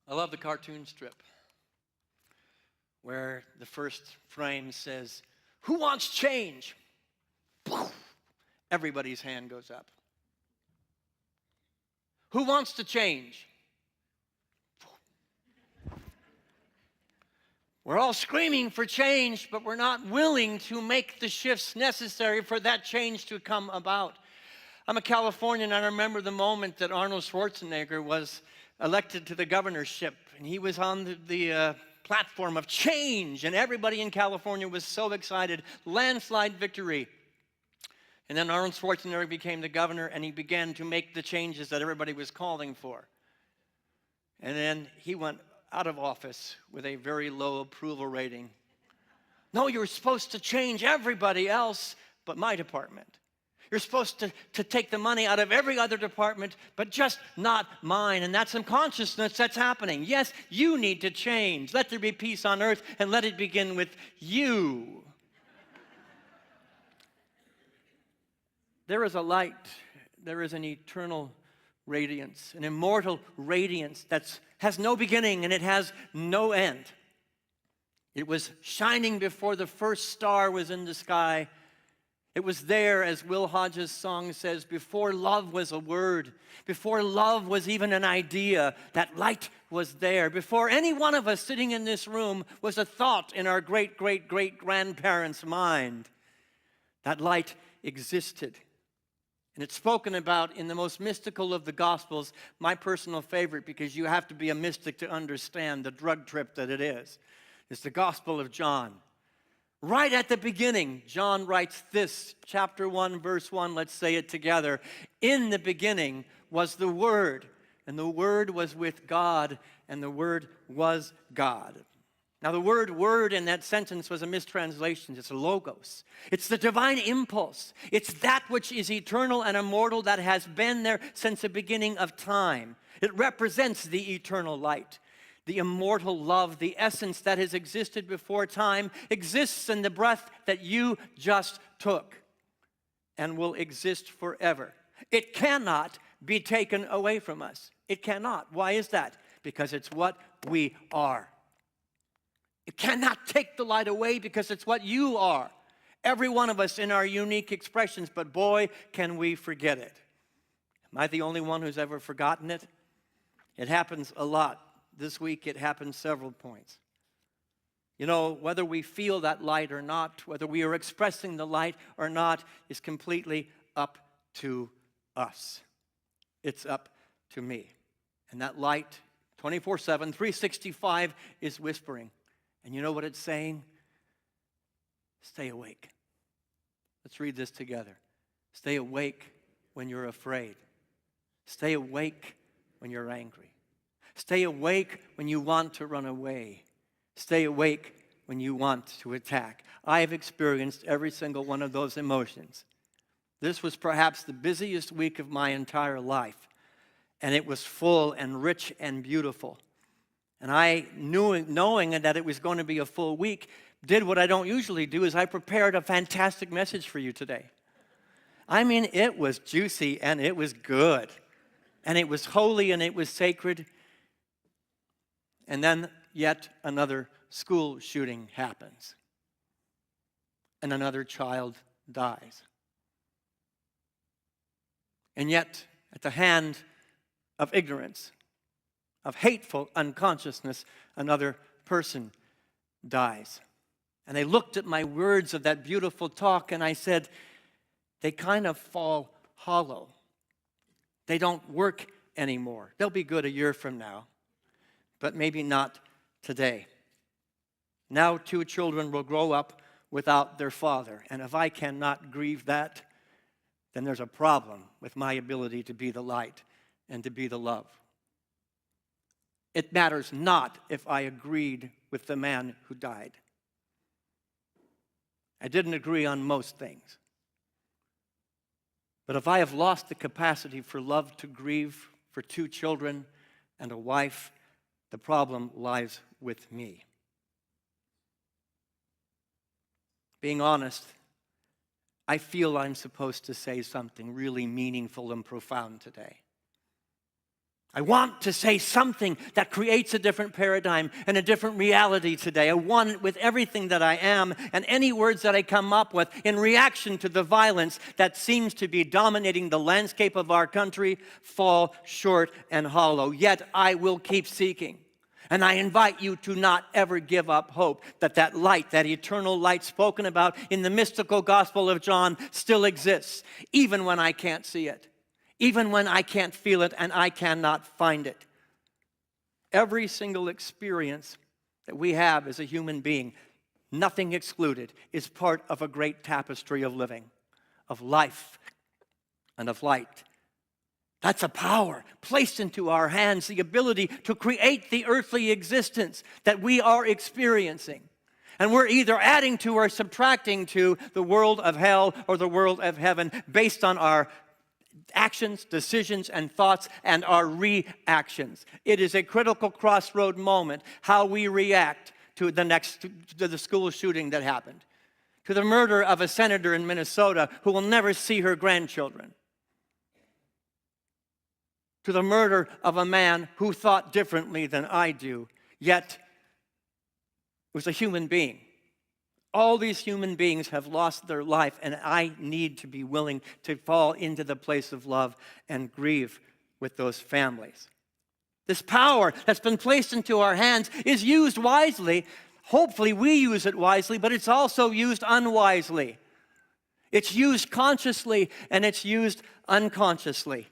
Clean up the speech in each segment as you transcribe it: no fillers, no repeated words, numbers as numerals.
I love the cartoon strip where the first frame says, "Who wants change?" Everybody's hand goes up. Who wants to change? We're all screaming for change, but we're not willing to make the shifts necessary for that change to come about. I'm a Californian, and I remember the moment that Arnold Schwarzenegger was elected to the governorship, and he was on the platform of change, and everybody in California was so excited. Landslide victory. And then Arnold Schwarzenegger became the governor, and he began to make the changes that everybody was calling for. And then he went out of office with a very low approval rating. No, you're supposed to change everybody else but my department. You're supposed to take the money out of every other department, but just not mine. And that's unconsciousness that's happening. Yes, you need to change. Let there be peace on earth, and let it begin with you. There is a light. There is an eternal radiance, an immortal radiance that has no beginning and it has no end. It was shining before the first star was in the sky. It was there, as Will Hodges' song says, before love was a word, before love was even an idea. That light was there. Before any one of us sitting in this room was a thought in our great-great-great-grandparents' mind. That light existed. And it's spoken about in the most mystical of the Gospels, my personal favorite, because you have to be a mystic to understand the drug trip that it is. It's the Gospel of John. Right at the beginning, John writes this, chapter 1, verse 1, let's say it together. In the beginning was the Word, and the Word was with God, and the Word was God. Now, the word in that sentence was a mistranslation. It's a logos. It's the divine impulse. It's that which is eternal and immortal that has been there since the beginning of time. It represents the eternal light, the immortal love, the essence that has existed before time, exists in the breath that you just took and will exist forever. It cannot be taken away from us. It cannot. Why is that? Because it's what we are. It cannot take the light away because it's what you are. Every one of us in our unique expressions, but boy, can we forget it. Am I the only one who's ever forgotten it? It happens a lot. This week it happened several points. You know, whether we feel that light or not, whether we are expressing the light or not, is completely up to us. It's up to me. And that light, 24/7, 365, is whispering. And you know what it's saying? Stay awake. Let's read this together. Stay awake when you're afraid. Stay awake when you're angry. Stay awake when you want to run away. Stay awake when you want to attack. I have experienced every single one of those emotions. This was perhaps the busiest week of my entire life, and it was full and rich and beautiful. And I knowing that it was going to be a full week, did what I don't usually do, is I prepared a fantastic message for you today. I mean, it was juicy and it was good. And it was holy and it was sacred. And then yet another school shooting happens. And another child dies. And yet, at the hand of ignorance, of hateful unconsciousness, another person dies. And I looked at my words of that beautiful talk and I said, they kind of fall hollow. They don't work anymore. They'll be good a year from now, but maybe not today. Now 2 children will grow up without their father. And if I cannot grieve that, then there's a problem with my ability to be the light and to be the love. It matters not if I agreed with the man who died. I didn't agree on most things. But if I have lost the capacity for love to grieve for 2 children and a wife, the problem lies with me. Being honest, I feel I'm supposed to say something really meaningful and profound today. I want to say something that creates a different paradigm and a different reality today. I want it with everything that I am, and any words that I come up with in reaction to the violence that seems to be dominating the landscape of our country fall short and hollow. Yet I will keep seeking. And I invite you to not ever give up hope that that light, that eternal light spoken about in the mystical Gospel of John still exists, even when I can't see it. Even when I can't feel it and I cannot find it. Every single experience that we have as a human being, nothing excluded, is part of a great tapestry of living, of life, and of light. That's a power placed into our hands, the ability to create the earthly existence that we are experiencing. And we're either adding to or subtracting to the world of hell or the world of heaven based on our actions, decisions, and thoughts, and our reactions. It is a critical crossroad moment how we react to the school shooting that happened, to the murder of a senator in Minnesota who will never see her grandchildren, to the murder of a man who thought differently than I do, yet was a human being. All these human beings have lost their life, and I need to be willing to fall into the place of love and grieve with those families. This power that's been placed into our hands is used wisely. Hopefully we use it wisely, but it's also used unwisely. It's used consciously, and it's used unconsciously.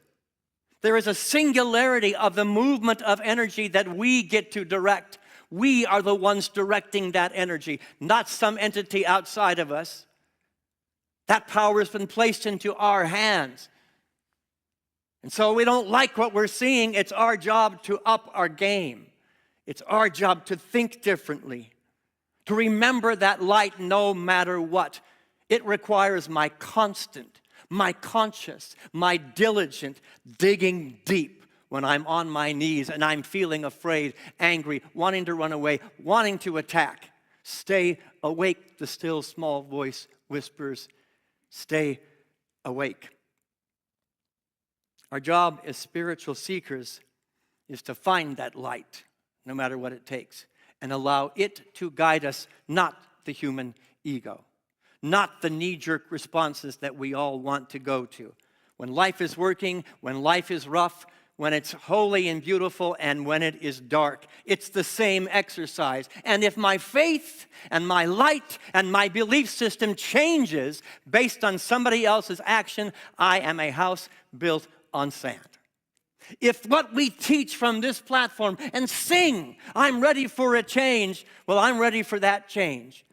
There is a singularity of the movement of energy that we get to direct. We are the ones directing that energy, not some entity outside of us. That power has been placed into our hands. And so we don't like what we're seeing. It's our job to up our game. It's our job to think differently, to remember that light no matter what. It requires my constant, my conscious, my diligent digging deep when I'm on my knees and I'm feeling afraid, angry, wanting to run away, wanting to attack. Stay awake, the still small voice whispers. Stay awake. Our job as spiritual seekers is to find that light, no matter what it takes, and allow it to guide us, not the human ego, not the knee-jerk responses that we all want to go to. When life is working, when life is rough, when it's holy and beautiful, and when it is dark. It's the same exercise. And if my faith and my light and my belief system changes based on somebody else's action, I am a house built on sand. If what we teach from this platform and sing, I'm ready for a change, well, I'm ready for that change.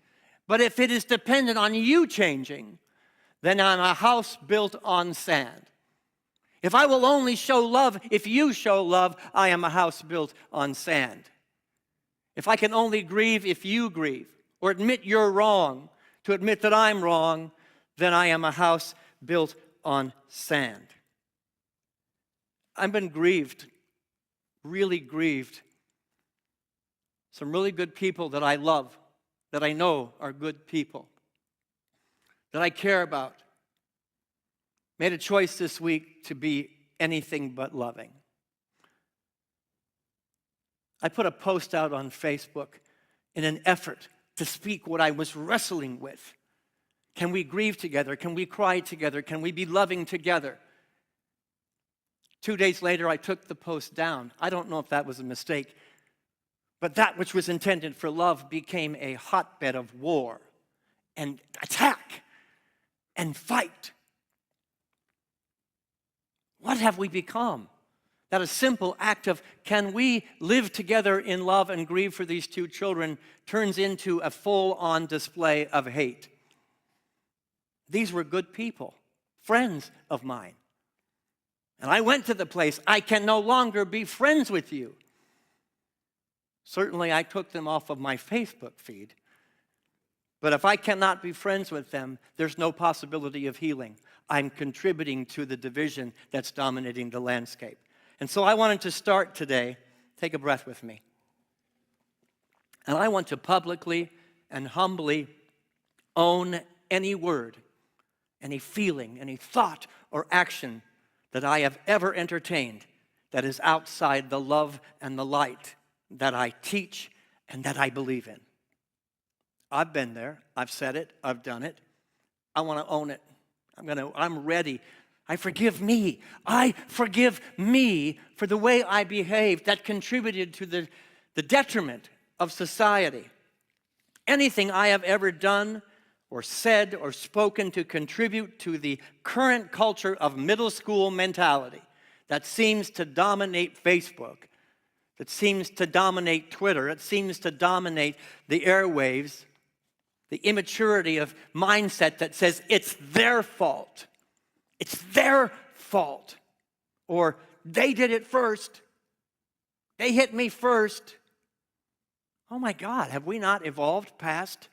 But if it is dependent on you changing, then I'm a house built on sand. If I will only show love if you show love, I am a house built on sand. If I can only grieve if you grieve, or admit you're wrong to admit that I'm wrong, then I am a house built on sand. I've been grieved, really grieved. Some really good people that I love, that I know are good people, that I care about, made a choice this week to be anything but loving. I put a post out on Facebook in an effort to speak what I was wrestling with. Can we grieve together? Can we cry together? Can we be loving together? 2 days later, I took the post down. I don't know if that was a mistake, but that which was intended for love became a hotbed of war and attack and fight. What have we become? That a simple act of, can we live together in love and grieve for these two children, turns into a full-on display of hate. These were good people, friends of mine. And I went to the place, I can no longer be friends with you. Certainly, I took them off of my Facebook feed. But if I cannot be friends with them, there's no possibility of healing. I'm contributing to the division that's dominating the landscape. And so I wanted to start today, take a breath with me. And I want to publicly and humbly own any word, any feeling, any thought or action that I have ever entertained that is outside the love and the light that I teach and that I believe in. I've been there. I've said it. I've done it. I want to own it. I'm ready. I forgive me. I forgive me for the way I behaved that contributed to the detriment of society. Anything I have ever done or said or spoken to contribute to the current culture of middle school mentality that seems to dominate Facebook, that seems to dominate Twitter, it seems to dominate the airwaves, the immaturity of mindset that says it's their fault. It's their fault. Or they did it first. They hit me first. Oh my God, have we not evolved past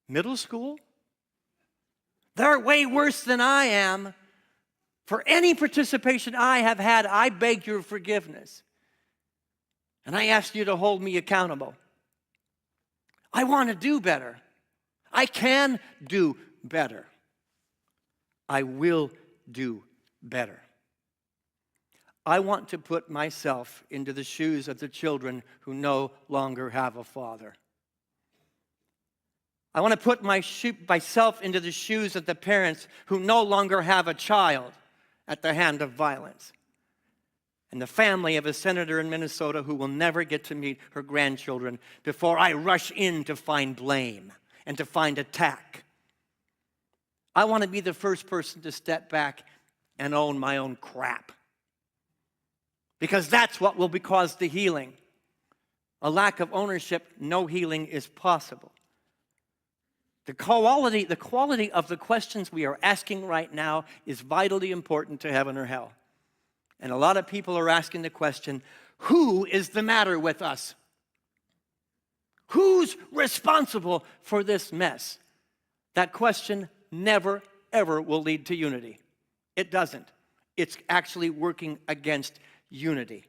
middle school? They're way worse than I am. For any participation I have had, I beg your forgiveness. And I ask you to hold me accountable. I want to do better. I can do better. I will do better. I want to put myself into the shoes of the children who no longer have a father. I want to put myself into the shoes of the parents who no longer have a child at the hand of violence. And the family of a senator in Minnesota who will never get to meet her grandchildren before I rush in to find blame and to find attack. I want to be the first person to step back and own my own crap. Because that's what will cause the healing. A lack of ownership, no healing is possible. The quality of the questions we are asking right now is vitally important to heaven or hell. And a lot of people are asking the question, who is the matter with us? Who's responsible for this mess? That question never, ever will lead to unity. It doesn't. It's actually working against unity.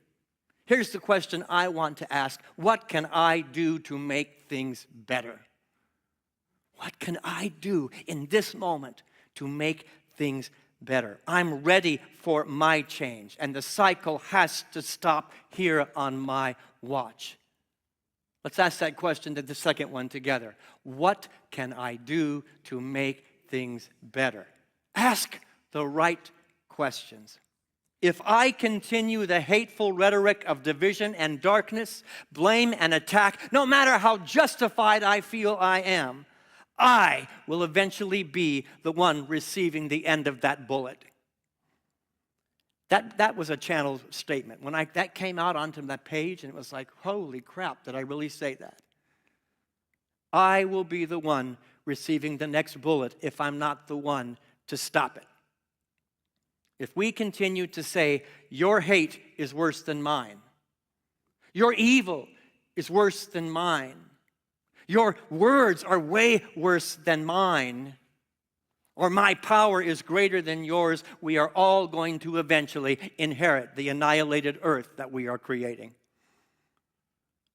Here's the question I want to ask. What can I do to make things better? What can I do in this moment to make things better? I'm ready for my change, and the cycle has to stop here on my watch. Let's ask that question to the second one together. What can I do to make things better? Ask the right questions. If I continue the hateful rhetoric of division and darkness, blame and attack, no matter how justified I feel I am, I will eventually be the one receiving the end of that bullet. That was a channel statement. When that came out onto that page, and it was like, holy crap, did I really say that? I will be the one receiving the next bullet if I'm not the one to stop it. If we continue to say, your hate is worse than mine, your evil is worse than mine, your words are way worse than mine, or my power is greater than yours, we are all going to eventually inherit the annihilated earth that we are creating.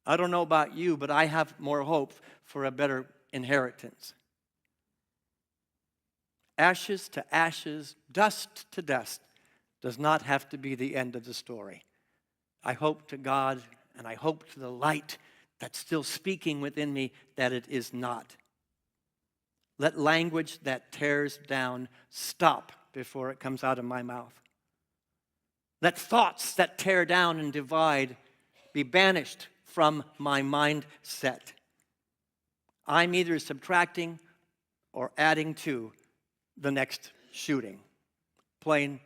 I don't know about you, but I have more hope for a better inheritance. Ashes to ashes, dust to dust does not have to be the end of the story. I hope to God, and I hope to the light that's still speaking within me, that it is not. Let language that tears down stop before it comes out of my mouth. Let thoughts that tear down and divide be banished from my mindset. I'm either subtracting or adding to the next shooting. Plain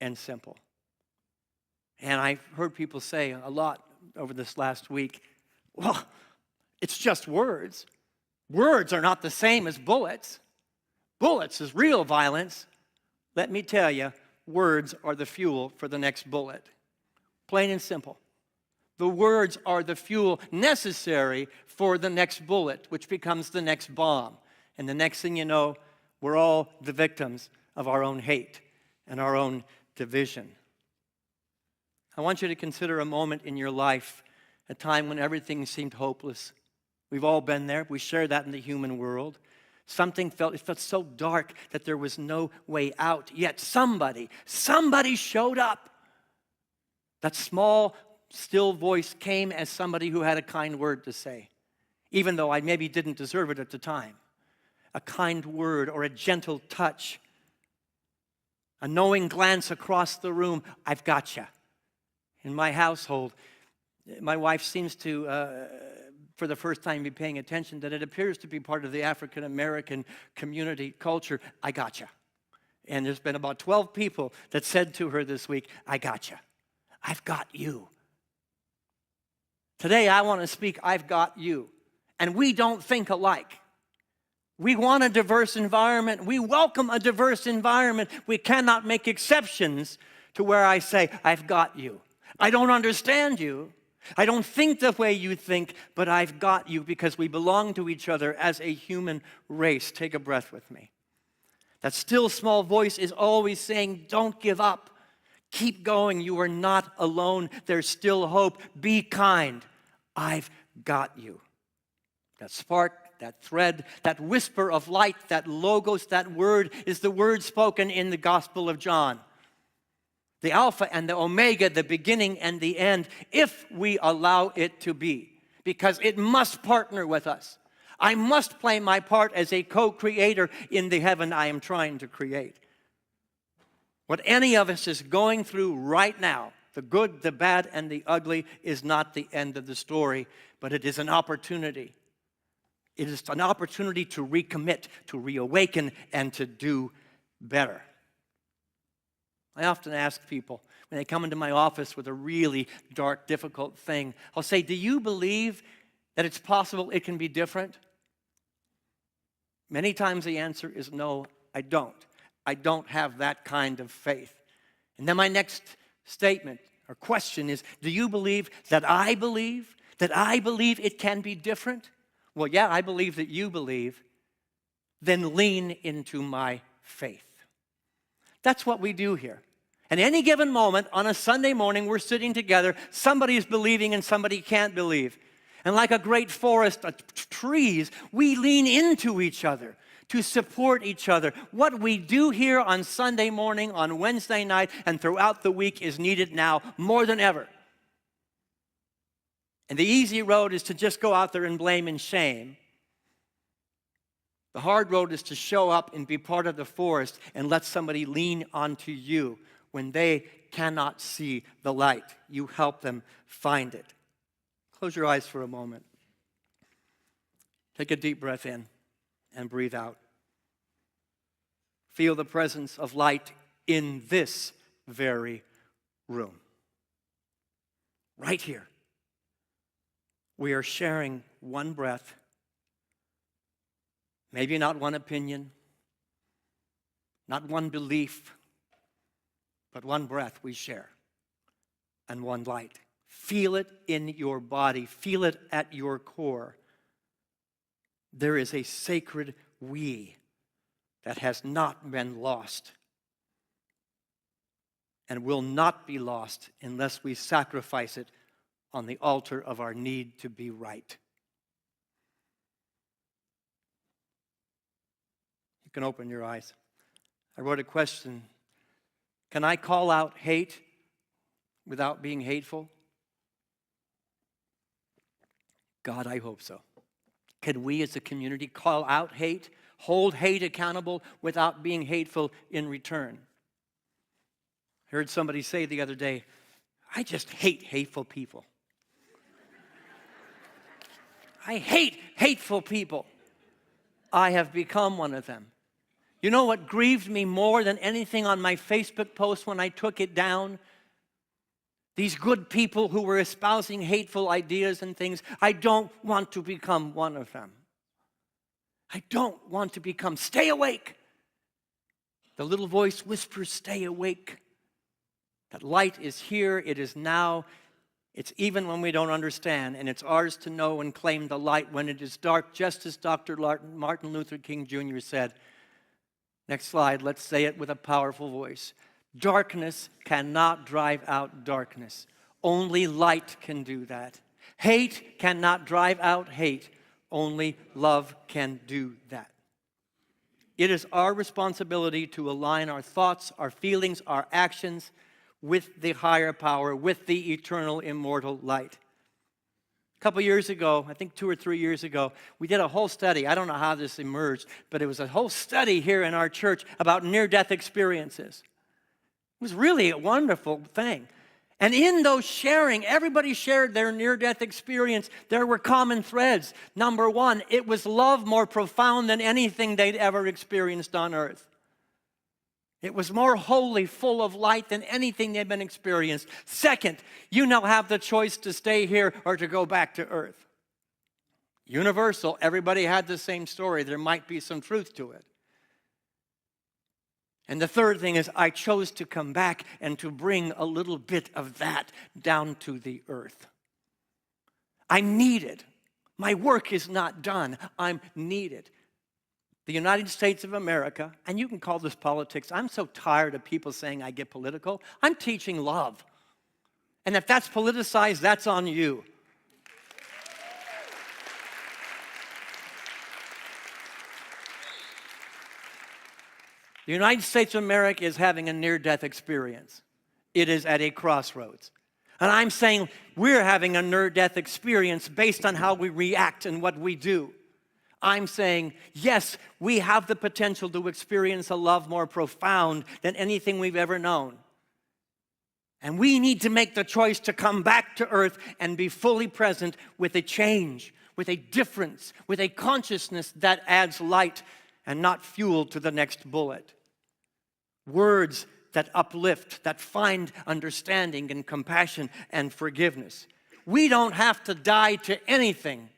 and simple. And I've heard people say a lot over this last week, well, it's just words. Words are not the same as bullets. Bullets is real violence. Let me tell you, words are the fuel for the next bullet. Plain and simple. The words are the fuel necessary for the next bullet, which becomes the next bomb. And the next thing you know, we're all the victims of our own hate and our own division. I want you to consider a moment in your life, a time when everything seemed hopeless. We've all been there. We share that in the human world. It felt so dark that there was no way out. Yet somebody showed up. That small, still voice came as somebody who had a kind word to say, even though I maybe didn't deserve it at the time. A kind word or a gentle touch, a knowing glance across the room. I've got you. In my household, my wife seems to, for the first time, be paying attention that it appears to be part of the African American community culture. I got you. And there's been about 12 people that said to her this week, I got you. I've got you. Today I want to speak, I've got you. And we don't think alike. We want a diverse environment. We welcome a diverse environment. We cannot make exceptions to where I say, I've got you. I don't understand you. I don't think the way you think, but I've got you because we belong to each other as a human race. Take a breath with me. That still small voice is always saying, don't give up. Keep going. You are not alone. There's still hope. Be kind. I've got you. That spark, that thread, that whisper of light, that logos, that word is the word spoken in the Gospel of John. The Alpha and the Omega, the beginning and the end, if we allow it to be, because it must partner with us. I must play my part as a co-creator in the heaven I am trying to create. What any of us is going through right now, the good, the bad, and the ugly, is not the end of the story, but it is an opportunity. It is an opportunity to recommit, to reawaken, and to do better. I often ask people, when they come into my office with a really dark, difficult thing, I'll say, do you believe that it's possible it can be different? Many times the answer is no, I don't. I don't have that kind of faith. And then my next statement or question is, do you believe that I believe it can be different? Well, yeah, I believe that you believe. Then lean into my faith. That's what we do here. At any given moment, on a Sunday morning, we're sitting together. Somebody is believing and somebody can't believe. And like a great forest of trees, we lean into each other to support each other. What we do here on Sunday morning, on Wednesday night, and throughout the week is needed now more than ever. And the easy road is to just go out there and blame and shame. The hard road is to show up and be part of the forest and let somebody lean onto you when they cannot see the light. You help them find it. Close your eyes for a moment. Take a deep breath in and breathe out. Feel the presence of light in this very room. Right here. We are sharing one breath. Maybe not one opinion, not one belief, but one breath we share and one light. Feel it in your body. Feel it at your core. There is a sacred we that has not been lost and will not be lost unless we sacrifice it on the altar of our need to be right. You can open your eyes. I wrote a question. Can I call out hate without being hateful? God, I hope so. Can we as a community call out hate, hold hate accountable without being hateful in return? I heard somebody say the other day, I just hate hateful people. I hate hateful people. I have become one of them. You know what grieved me more than anything on my Facebook post when I took it down? These good people who were espousing hateful ideas and things. I don't want to become one of them. I don't want to become. Stay awake. The little voice whispers, stay awake. That light is here. It is now. It's even when we don't understand, and it's ours to know and claim the light when it is dark, just as Dr. Martin Luther King Jr. said. Next slide, let's say it with a powerful voice. Darkness cannot drive out darkness. Only light can do that. Hate cannot drive out hate. Only love can do that. It is our responsibility to align our thoughts, our feelings, our actions with the higher power, with the eternal, immortal light. A couple years ago, I think 2 or 3 years ago, we did a whole study. I don't know how this emerged, but it was a whole study here in our church about near-death experiences. It was really a wonderful thing. And in those sharing, everybody shared their near-death experience. There were common threads. Number one, it was love more profound than anything they'd ever experienced on earth. It was more holy, full of light than anything they'd been experienced. Second, you now have the choice to stay here or to go back to earth. Universal, everybody had the same story. There might be some truth to it. And the third thing is I chose to come back and to bring a little bit of that down to the earth. I'm needed. My work is not done. I'm needed. The United States of America, and you can call this politics. I'm so tired of people saying I get political. I'm teaching love. And if that's politicized, that's on you. The United States of America is having a near-death experience. It is at a crossroads. And I'm saying we're having a near-death experience based on how we react and what we do. I'm saying, yes, we have the potential to experience a love more profound than anything we've ever known. And we need to make the choice to come back to earth and be fully present with a change, with a difference, with a consciousness that adds light and not fuel to the next bullet. Words that uplift, that find understanding and compassion and forgiveness. We don't have to die to anything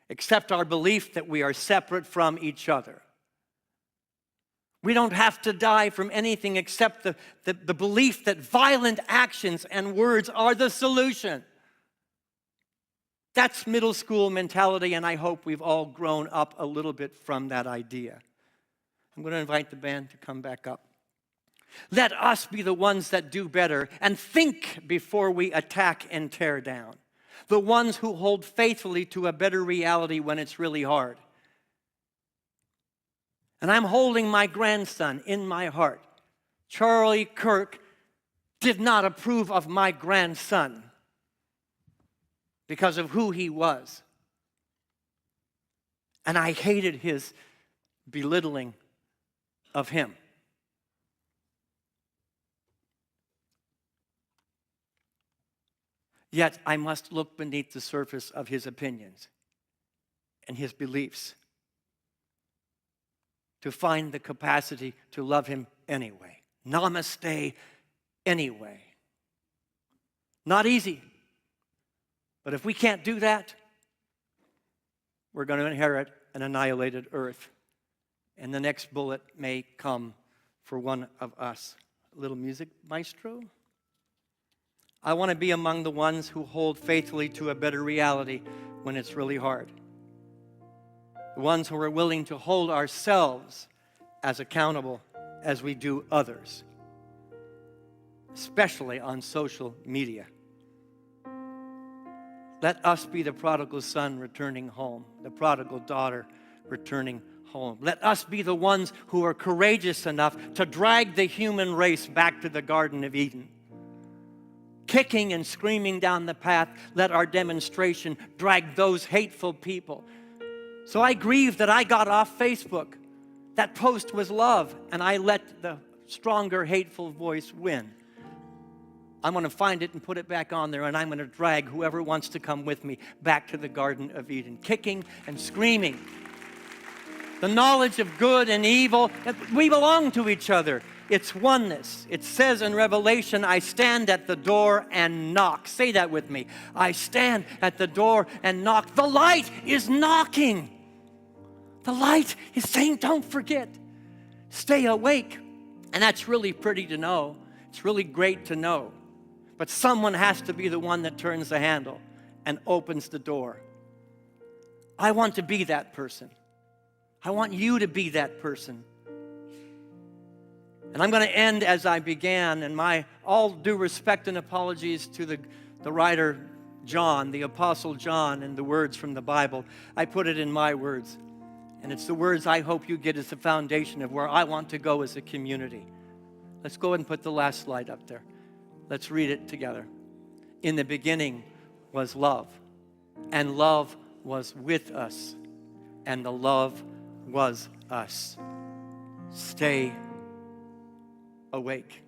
except our belief that we are separate from each other. We don't have to die from anything except the belief that violent actions and words are the solution. That's middle school mentality, and I hope we've all grown up a little bit from that idea. I'm going to invite the band to come back up. Let us be the ones that do better and think before we attack and tear down. The ones who hold faithfully to a better reality when it's really hard. And I'm holding my grandson in my heart. Charlie Kirk did not approve of my grandson because of who he was. And I hated his belittling of him. Yet I must look beneath the surface of his opinions and his beliefs to find the capacity to love him anyway. Namaste anyway. Not easy. But if we can't do that, we're going to inherit an annihilated earth. And the next bullet may come for one of us. A little music, maestro. I want to be among the ones who hold faithfully to a better reality when it's really hard. The ones who are willing to hold ourselves as accountable as we do others, especially on social media. Let us be the prodigal son returning home, the prodigal daughter returning home. Let us be the ones who are courageous enough to drag the human race back to the Garden of Eden. Kicking and screaming down the path, let our demonstration drag those hateful people. So I grieve that I got off Facebook. That post was love, and I let the stronger, hateful voice win. I'm going to find it and put it back on there, and I'm going to drag whoever wants to come with me back to the Garden of Eden, kicking and screaming. The knowledge of good and evil, we belong to each other. It's oneness. It says in Revelation, I stand at the door and knock. Say that with me. I stand at the door and knock. The light is knocking. The light is saying, don't forget. Stay awake. And that's really pretty to know. It's really great to know. But someone has to be the one that turns the handle and opens the door. I want to be that person. I want you to be that person. And I'm going to end as I began, and my all due respect and apologies to the writer John, the Apostle John, and the words from the Bible. I put it in my words. And it's the words I hope you get as the foundation of where I want to go as a community. Let's go ahead and put the last slide up there. Let's read it together. In the beginning was love, and love was with us, and the love was us. Stay awake.